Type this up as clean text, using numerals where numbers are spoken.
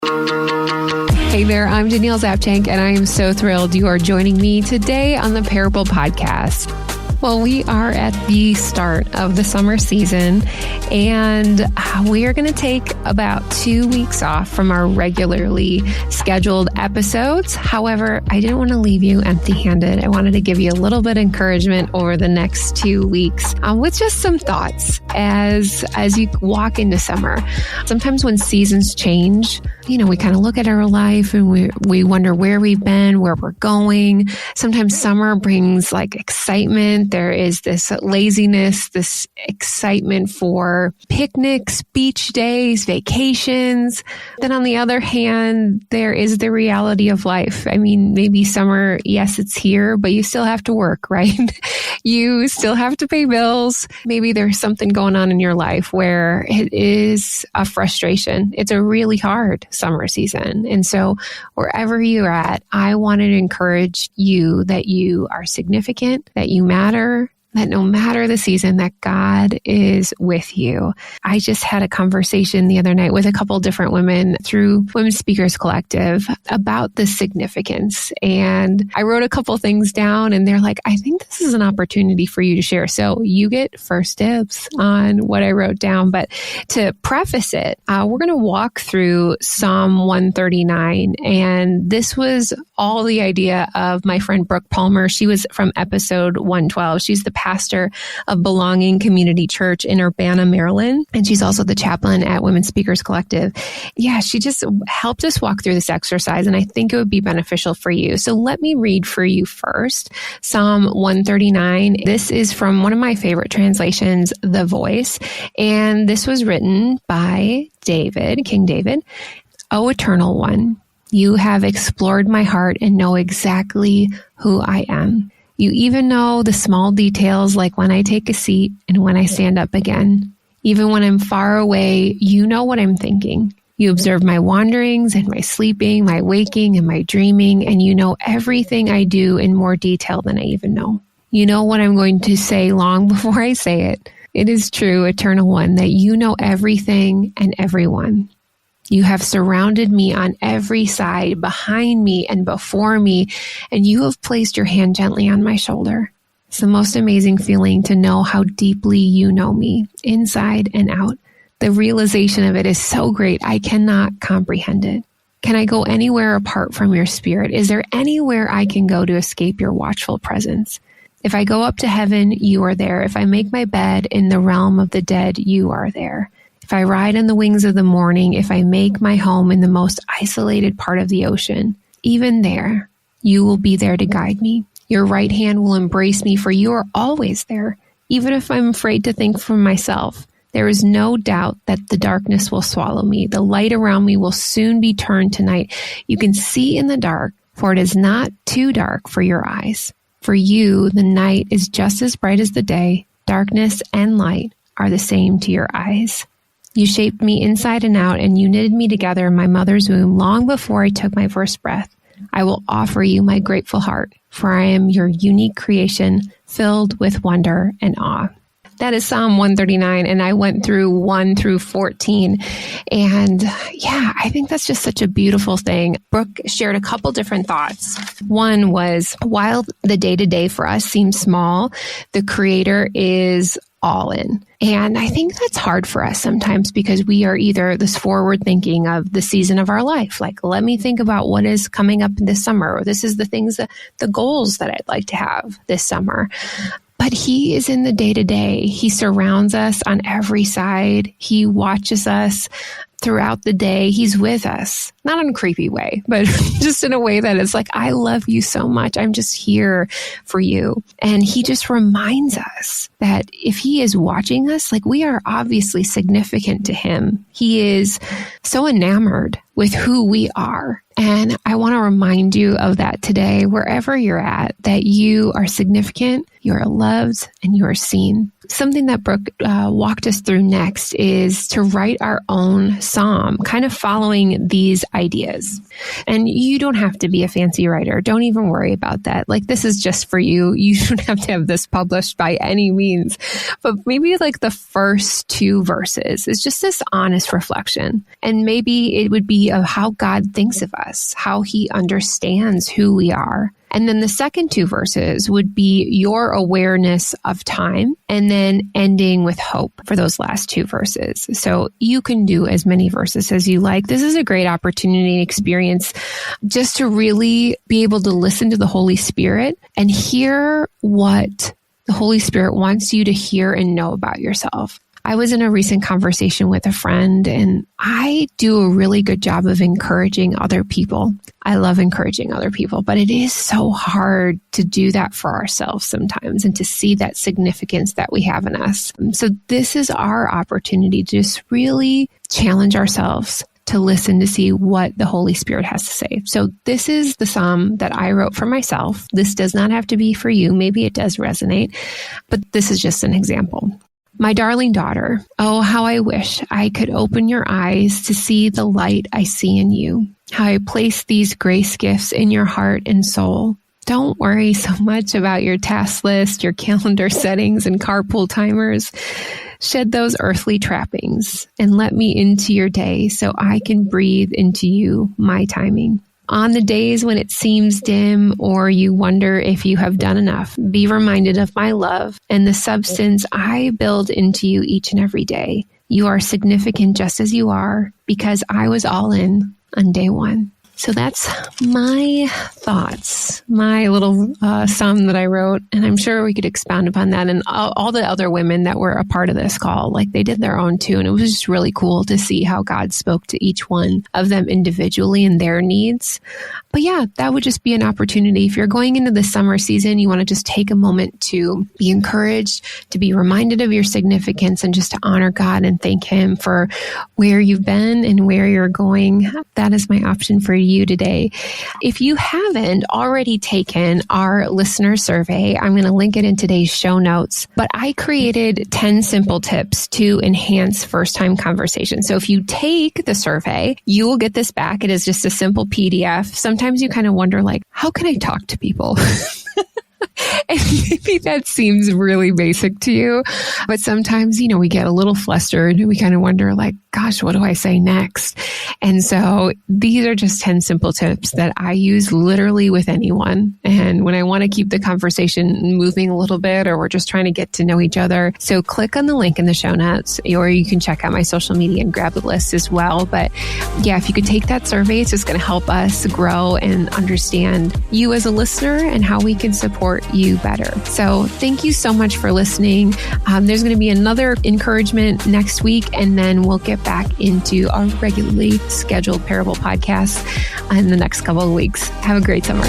Hey there, I'm Danielle Zapchenk, and I am so thrilled you are joining me today on the Parable Podcast. Well, we are at the start of the summer season, and we are going to take about 2 weeks off from our regularly scheduled episodes. However, I didn't want to leave you empty-handed. I wanted to give you a little bit of encouragement over the next 2 weeks with just some thoughts as you walk into summer. Sometimes when seasons change, we kind of look at our life and we wonder where we've been, where we're going. Sometimes summer brings like excitement. There is this laziness, this excitement for picnics, beach days, vacations. Then on the other hand, there is the reality of life. I mean, maybe summer, yes, it's here, but you still have to work, right? You still have to pay bills. Maybe there's something going on in your life where it is a frustration. It's a really hard summer season. And so wherever you're at, I wanted to encourage you that you are significant, that you matter, that no matter the season, that God is with you. I just had a conversation the other night with a couple different women through Women's Speakers Collective about the significance. And I wrote a couple things down and they're like, I think this is an opportunity for you to share. So you get first dibs on what I wrote down. But to preface it, we're going to walk through Psalm 139. And this was all the idea of my friend Brooke Palmer. She was from episode 112. She's the pastor of Belonging Community Church in Urbana, Maryland. And she's also the chaplain at Women's Speakers Collective. Yeah, she just helped us walk through this exercise, and I think it would be beneficial for you. So let me read for you first, Psalm 139. This is from one of my favorite translations, The Voice. And this was written by David, King David. O Eternal One, you have explored my heart and know exactly who I am. You even know the small details like when I take a seat and when I stand up again. Even when I'm far away, you know what I'm thinking. You observe my wanderings and my sleeping, my waking and my dreaming, and you know everything I do in more detail than I even know. You know what I'm going to say long before I say it. It is true, Eternal One, that you know everything and everyone. You have surrounded me on every side, behind me and before me, and you have placed your hand gently on my shoulder. It's the most amazing feeling to know how deeply you know me, inside and out. The realization of it is so great, I cannot comprehend it. Can I go anywhere apart from your spirit? Is there anywhere I can go to escape your watchful presence? If I go up to heaven, you are there. If I make my bed in the realm of the dead, you are there. If I ride on the wings of the morning, if I make my home in the most isolated part of the ocean, even there, you will be there to guide me. Your right hand will embrace me, for you are always there. Even if I'm afraid to think for myself, there is no doubt that the darkness will swallow me. The light around me will soon be turned to night. You can see in the dark, for it is not too dark for your eyes. For you, the night is just as bright as the day. Darkness and light are the same to your eyes. You shaped me inside and out, and you knitted me together in my mother's womb long before I took my first breath. I will offer you my grateful heart, for I am your unique creation, filled with wonder and awe. That is Psalm 139, and I went through 1 through 14. And yeah, I think that's just such a beautiful thing. Brooke shared a couple different thoughts. One was, while the day-to-day for us seems small, the Creator is all in. And I think that's hard for us sometimes because we are either this forward thinking of the season of our life, like, let me think about what is coming up this summer, or this is the things the goals that I'd like to have this summer. But he is in the day-to-day. He surrounds us on every side. He watches us throughout the day. He's with us, not in a creepy way, but just in a way that is like, I love you so much. I'm just here for you. And he just reminds us that if he is watching us, like, we are obviously significant to him. He is so enamored with who we are. And I want to remind you of that today, wherever you're at, that you are significant, you are loved, and you are seen. Something that Brooke walked us through next is to write our own psalm, kind of following these ideas. And you don't have to be a fancy writer. Don't even worry about that. Like, this is just for you. You don't have to have this published by any means. But maybe like the first 2 verses is just this honest reflection. And maybe it would be of how God thinks of us, how he understands who we are. And then the second 2 verses would be your awareness of time, and then ending with hope for those last 2 verses. So you can do as many verses as you like. This is a great opportunity and experience just to really be able to listen to the Holy Spirit and hear what the Holy Spirit wants you to hear and know about yourself. I was in a recent conversation with a friend, and I do a really good job of encouraging other people. I love encouraging other people, but it is so hard to do that for ourselves sometimes and to see that significance that we have in us. So this is our opportunity to just really challenge ourselves to listen to see what the Holy Spirit has to say. So this is the psalm that I wrote for myself. This does not have to be for you. Maybe it does resonate, but this is just an example. My darling daughter, oh, how I wish I could open your eyes to see the light I see in you, how I place these grace gifts in your heart and soul. Don't worry so much about your task list, your calendar settings, and carpool timers. Shed those earthly trappings and let me into your day so I can breathe into you my timing. On the days when it seems dim or you wonder if you have done enough, be reminded of my love and the substance I build into you each and every day. You are significant just as you are because I was all in on day 1. So that's my thoughts, my little psalm that I wrote, and I'm sure we could expound upon that. And all the other women that were a part of this call, like they did their own too. And it was just really cool to see how God spoke to each one of them individually and their needs. But yeah, that would just be an opportunity. If you're going into the summer season, you want to just take a moment to be encouraged, to be reminded of your significance, and just to honor God and thank him for where you've been and where you're going. That is my option for you today. If you haven't already taken our listener survey, I'm going to link it in today's show notes, but I created 10 simple tips to enhance first-time conversations. So if you take the survey, you will get this back. It is just a simple PDF. Sometimes you kind of wonder, like, how can I talk to people? And maybe that seems really basic to you, but sometimes, we get a little flustered. We kind of wonder, like, gosh, what do I say next? And so these are just 10 simple tips that I use literally with anyone. And when I want to keep the conversation moving a little bit, or we're just trying to get to know each other. So click on the link in the show notes, or you can check out my social media and grab the list as well. But yeah, if you could take that survey, it's just going to help us grow and understand you as a listener and how we can support you better. So thank you so much for listening. There's going to be another encouragement next week, and then we'll get back into our regularly scheduled Parable podcast in the next couple of weeks. Have a great summer.